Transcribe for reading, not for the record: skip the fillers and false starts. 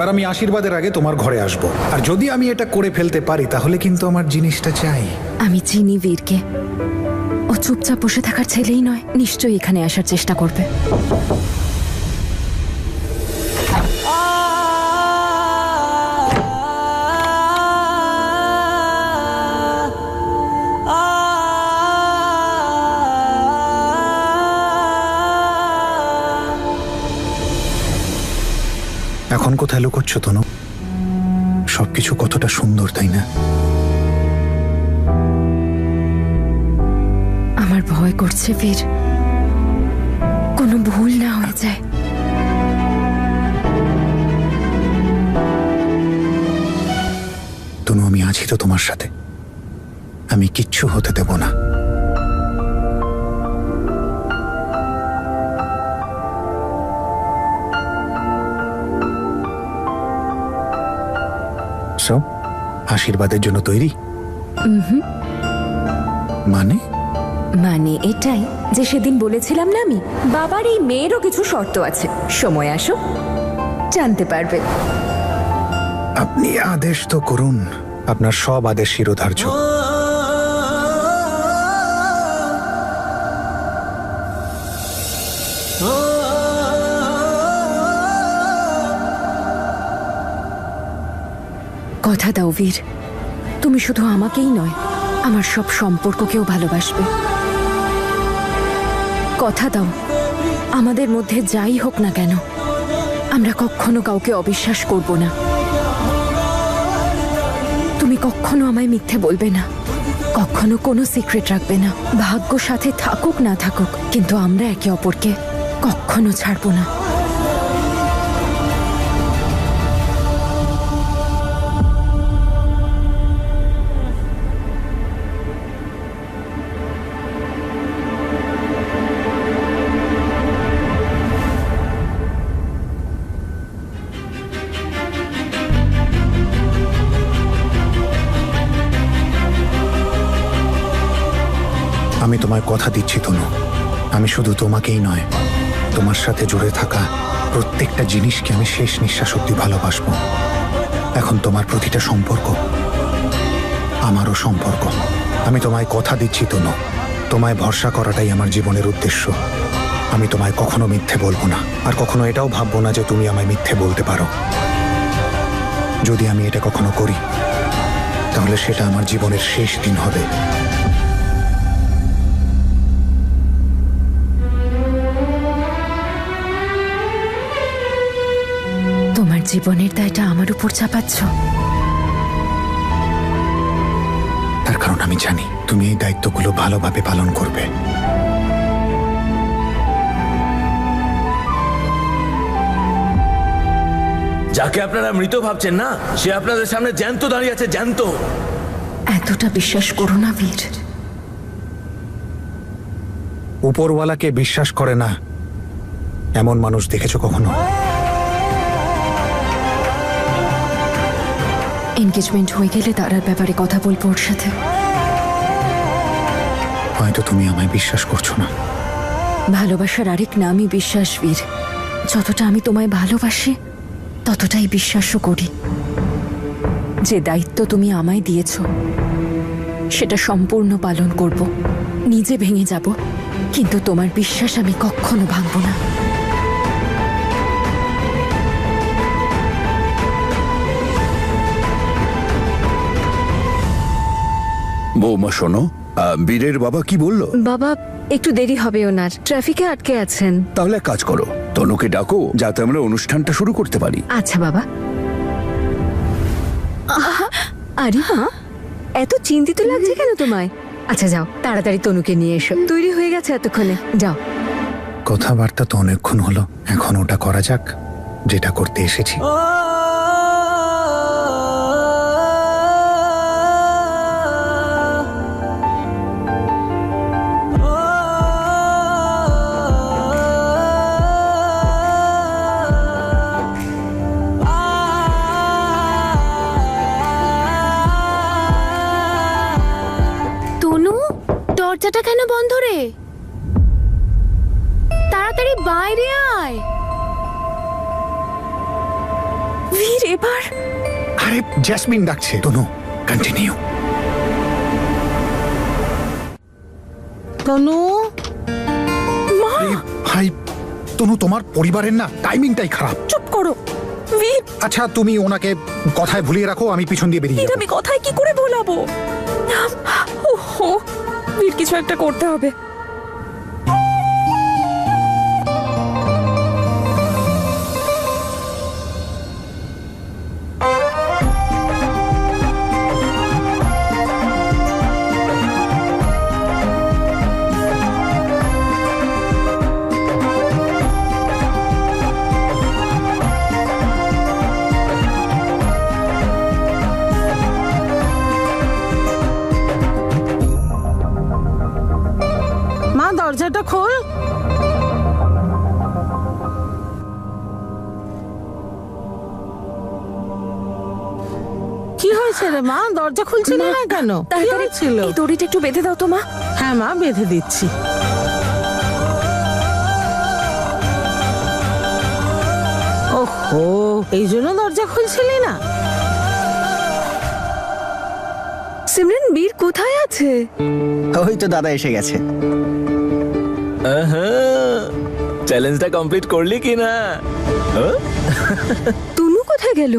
আর আমি আশীর্বাদের আগে তোমার ঘরে আসব, আর যদি আমি এটা করে ফেলতে পারি তাহলে কিন্তু আমার জিনিসটা চাই। আমি চিনি বীরকে, ও চুপচাপ বসে থাকার ছেলেই নয়, নিশ্চয়ই এখানে আসার চেষ্টা করবে। এখন কোথায় লুকোচ্ছ তনু? সবকিছু কতটা সুন্দর, তাই না? আমার ভয় করছে বীর, কোনো ভুল না হয়ে যায়। তনু, আমি আছি তো তোমার সাথে, আমি কিচ্ছু হতে দেব না। সব আশীর্বাদের জন্য তৈরি? মানে মানে এটাই যে সেদিন বলেছিলাম না আমি, বাবার এই মেয়েরও কিছু শর্ত আছে, সময় আসো জানতে পারবে। আপনি আদেশ তো করুন, আপনার সব আদেশ শিরোধার্য। কথা দাও বীর, তুমি শুধু আমাকেই নয়, আমার সব সম্পর্ককেও ভালোবাসবে। কথা দাও, আমাদের মধ্যে যাই হোক না কেন, আমরা কখনো কাউকে অবিশ্বাস করব না। তুমি কখনো আমায় মিথ্যে বলবে না, কখনো কোনো সিক্রেট রাখবে না। ভাগ্য সাথে থাকুক না থাকুক, কিন্তু আমরা একে অপরকে কখনো ছাড়বো না। আমি তোমায় কথা দিচ্ছি তনু, আমি শুধু তোমাকেই নয়, তোমার সাথে জুড়ে থাকা প্রত্যেকটা জিনিসকে আমি শেষ নিঃশ্বাস অব্দি ভালোবাসবো। এখন তোমার প্রতিটা সম্পর্ক আমারও সম্পর্ক। আমি তোমায় কথা দিচ্ছি তনু, তোমায় ভরসা করাটাই আমার জীবনের উদ্দেশ্য। আমি তোমায় কখনো মিথ্যে বলবো না, আর কখনো এটাও ভাববো না যে তুমি আমায় মিথ্যে বলতে পারো। যদি আমি এটা কখনো করি, তাহলে সেটা আমার জীবনের শেষ দিন হবে। তোমার জীবনের দায়টা আমার উপর চাপাচ্ছ? তার কারণ আমি জানি তুমি এই দায়িত্বগুলো ভালোভাবে পালন করবে। যাকে আপনারা মৃত ভাবছেন না, সে আপনাদের সামনে জ্যান্ত দাঁড়িয়ে আছে, জ্যান্ত। এতটা বিশ্বাস করো না বীর। উপরওয়ালাকে বিশ্বাস করে না এমন মানুষ দেখেছো কখনো? এনগেজমেন্ট হয়ে গেলে তারার ব্যাপারে কথা বলবো ওর সাথে। হয়তো তুমি আমায় বিশ্বাস করছো না। ভালোবাসার আরেক নামই বিশ্বাস বীর। যতটা আমি তোমায় ভালোবাসি, ততটাই বিশ্বাসও করি। যে দায়িত্ব তুমি আমায় দিয়েছ, সেটা সম্পূর্ণ পালন করব। নিজে ভেঙে যাব, কিন্তু তোমার বিশ্বাস আমি কখনো ভাঙব না। বৌমা শোনো, বীরের বাবা কি বলল? বাবা একটু দেরি হবে ওনার, ট্রাফিকে আটকে আছেন। তাহলে এক কাজ করো, তনুকে ডাকো যাতে আমরা অনুষ্ঠানটা শুরু করতে পারি। আচ্ছা বাবা। আরে মা, এত চিন্তিত লাগছে কেন তোমায়? আচ্ছা যাও, তাড়াতাড়ি তনুকে নিয়ে এসো, তৈরি হয়ে গেছে এতক্ষণে, যাও। কথাবার্তা তো অনেকক্ষণ হলো, এখন ওটা করা যাক যেটা করতে এসেছি। দরজাটা কেন বন্ধ রে? তাড়াতাড়ি বাইরে আয়। বীর এবার আরে জ্যাসমিন ডাকছে তনু, কন্টিনিউ। তনু, ভাই তনু, তোমার পরিবারের না টাইমিংটাই খারাপ। চুপ করো বীর। আচ্ছা তুমি ওনাকে কথায় ভুলিয়ে রাখো, আমি পিছন দিয়ে বেরিয়ে বীর যাবো। আমি কথায় কি করে বলাবো? ওহো, বীর কিছু একটা করতে হবে। মা দরজাটা খোল। কি হয়েছে রে মা, দরজা খুলছিলি না কেন? কি তাড়াতাড়ি ছিল? এই দড়িটা একটু বেঁধে দাও তো মা। হ্যাঁ মা, বেঁধে দিচ্ছি। ওহো, এই জন্য দরজা খুলছিলি না? সিমরান, বীর কোথায় আছে? ওই তো দাদা এসে গেছে। চ্যালেঞ্জটা কমপ্লিট করলি কি না? তনু কোথায় গেল?